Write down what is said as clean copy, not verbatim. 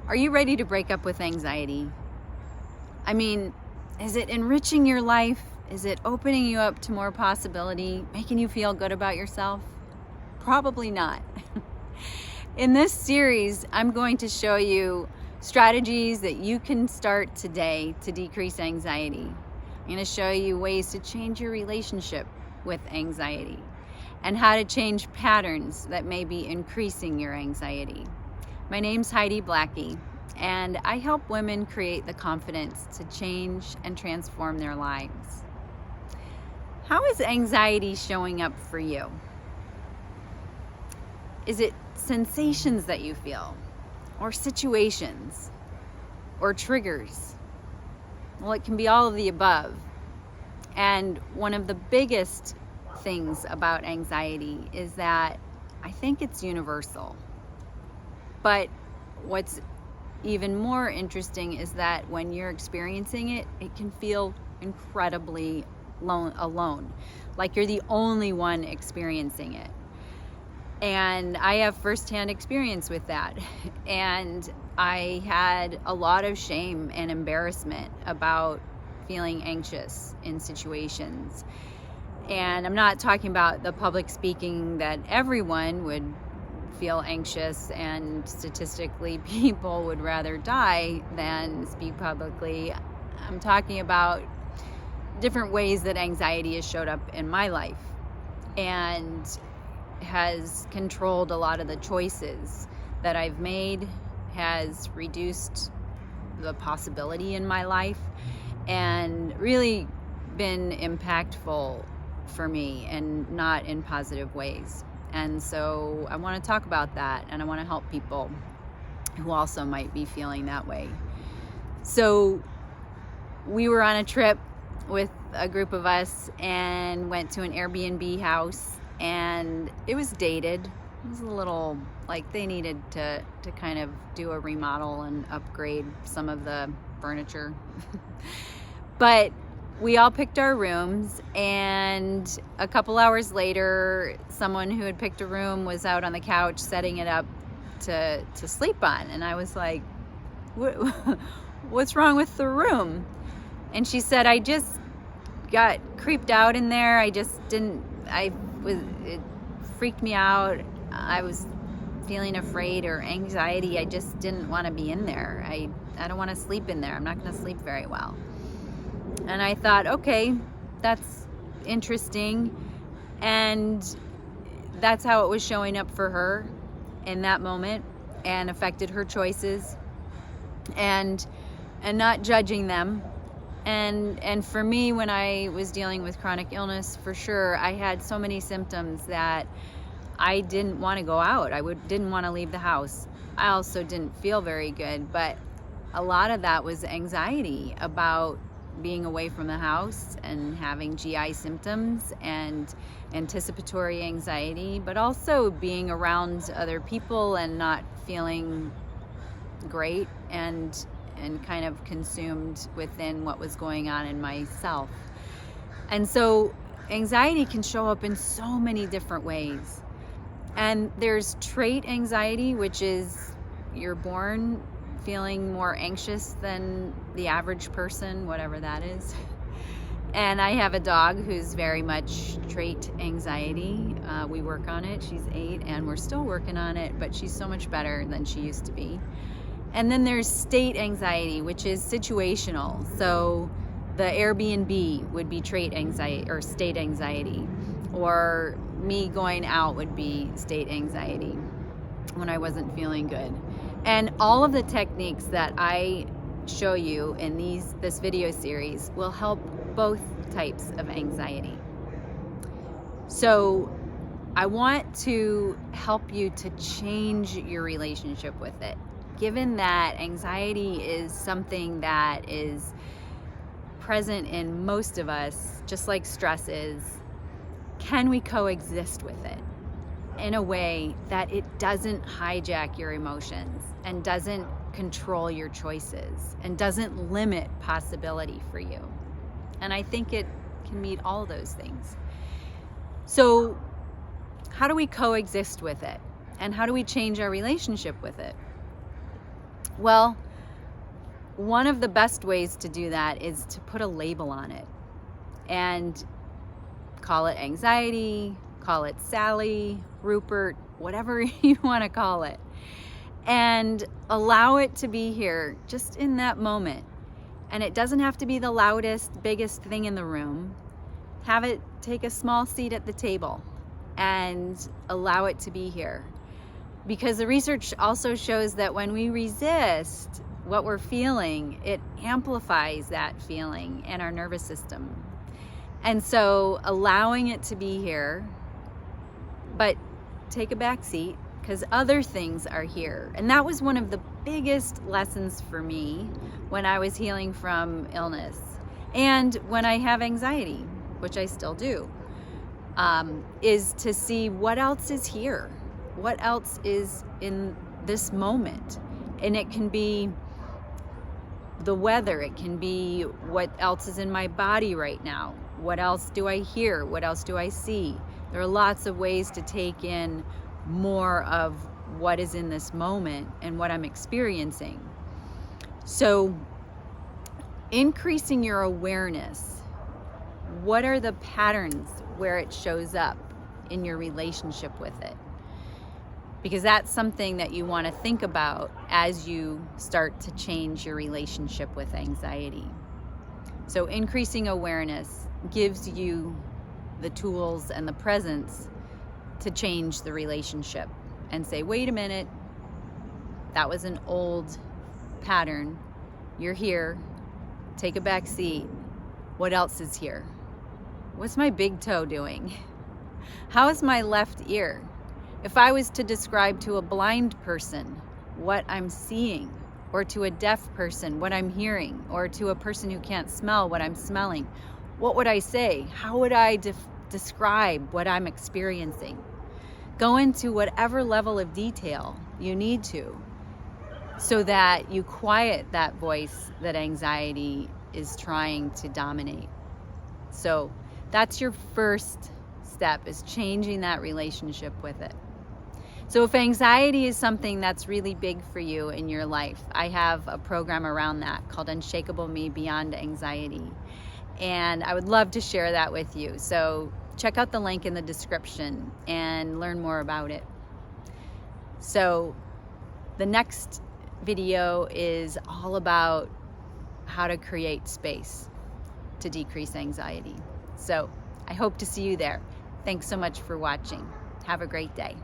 Are you ready to break up with anxiety? I mean, is it enriching your life? Is it opening you up to more possibility, making you feel good about yourself? Probably not. In this series, I'm going to show you strategies that you can start today to decrease anxiety. I'm going to show you ways to change your relationship with anxiety and how to change patterns that may be increasing your anxiety. My name's Heidi Blackie, and I help women create the confidence to change and transform their lives. How is anxiety showing up for you? Is it sensations that you feel, or situations, or triggers? Well, it can be all of the above. And one of the biggest things about anxiety is that I think it's universal. But what's even more interesting is that when you're experiencing it, it can feel incredibly alone, like you're the only one experiencing it. And I have firsthand experience with that. And I had a lot of shame and embarrassment about feeling anxious in situations. And I'm not talking about the public speaking that everyone would feel anxious, and statistically people would rather die than speak publicly. I'm talking about different ways that anxiety has showed up in my life and has controlled a lot of the choices that I've made, has reduced the possibility in my life, and really been impactful for me and not in positive ways. And so I want to talk about that, and I want to help people who also might be feeling that way. So we were on a trip with a group of us and went to an Airbnb house, and it was dated. It was a little like they needed to kind of do a remodel and upgrade some of the furniture. But we all picked our rooms, and a couple hours later, someone who had picked a room was out on the couch setting it up to sleep on. And I was like, what's wrong with the room? And she said, I just got creeped out in there. It freaked me out. I was feeling afraid or anxiety. I just didn't want to be in there. I don't want to sleep in there. I'm not going to sleep very well. And I thought, okay, that's interesting. And that's how it was showing up for her in that moment, and affected her choices, and not judging them. And for me, when I was dealing with chronic illness, for sure, I had so many symptoms that I didn't want to go out. I didn't want to leave the house. I also didn't feel very good, but a lot of that was anxiety about being away from the house and having GI symptoms and anticipatory anxiety, but also being around other people and not feeling great and kind of consumed within what was going on in myself. And so anxiety can show up in so many different ways. And there's trait anxiety, which is you're born feeling more anxious than the average person, whatever that is. And I have a dog who's very much trait anxiety. We work on it. She's 8 and we're still working on it, but she's so much better than she used to be. And then there's state anxiety, which is situational. So the Airbnb would be trait anxiety or state anxiety, or me going out would be state anxiety when I wasn't feeling good. And all of the techniques that I show you in this video series will help both types of anxiety. So I want to help you to change your relationship with it. Given that anxiety is something that is present in most of us, just like stress is, can we coexist with it in a way that it doesn't hijack your emotions and doesn't control your choices and doesn't limit possibility for you? And I think it can meet all those things. So how do we coexist with it? And how do we change our relationship with it? Well, one of the best ways to do that is to put a label on it and call it anxiety, call it Sally, Rupert, whatever you want to call it, and allow it to be here just in that moment. And it doesn't have to be the loudest, biggest thing in the room. Have it take a small seat at the table and allow it to be here. Because the research also shows that when we resist what we're feeling, it amplifies that feeling in our nervous system. And so allowing it to be here, but take a back seat because other things are here. And that was one of the biggest lessons for me when I was healing from illness and when I have anxiety, which I still do, is to see what else is here. What else is in this moment? And it can be the weather, it can be what else is in my body right now. What else do I hear? What else do I see? There are lots of ways to take in more of what is in this moment and what I'm experiencing. So increasing your awareness, what are the patterns where it shows up in your relationship with it? Because that's something that you want to think about as you start to change your relationship with anxiety. So increasing awareness gives you the tools and the presence to change the relationship and say, wait a minute, that was an old pattern. You're here. Take a back seat. What else is here? What's my big toe doing? How is my left ear? If I was to describe to a blind person what I'm seeing, or to a deaf person what I'm hearing, or to a person who can't smell what I'm smelling, what would I say? How would I describe what I'm experiencing? Go into whatever level of detail you need to so that you quiet that voice that anxiety is trying to dominate. So that's your first step, is changing that relationship with it. So if anxiety is something that's really big for you in your life, I have a program around that called UnshakableMe Beyond Anxiety. And I would love to share that with you. So check out the link in the description and learn more about it. So the next video is all about how to create space to decrease anxiety. So I hope to see you there. Thanks so much for watching. Have a great day.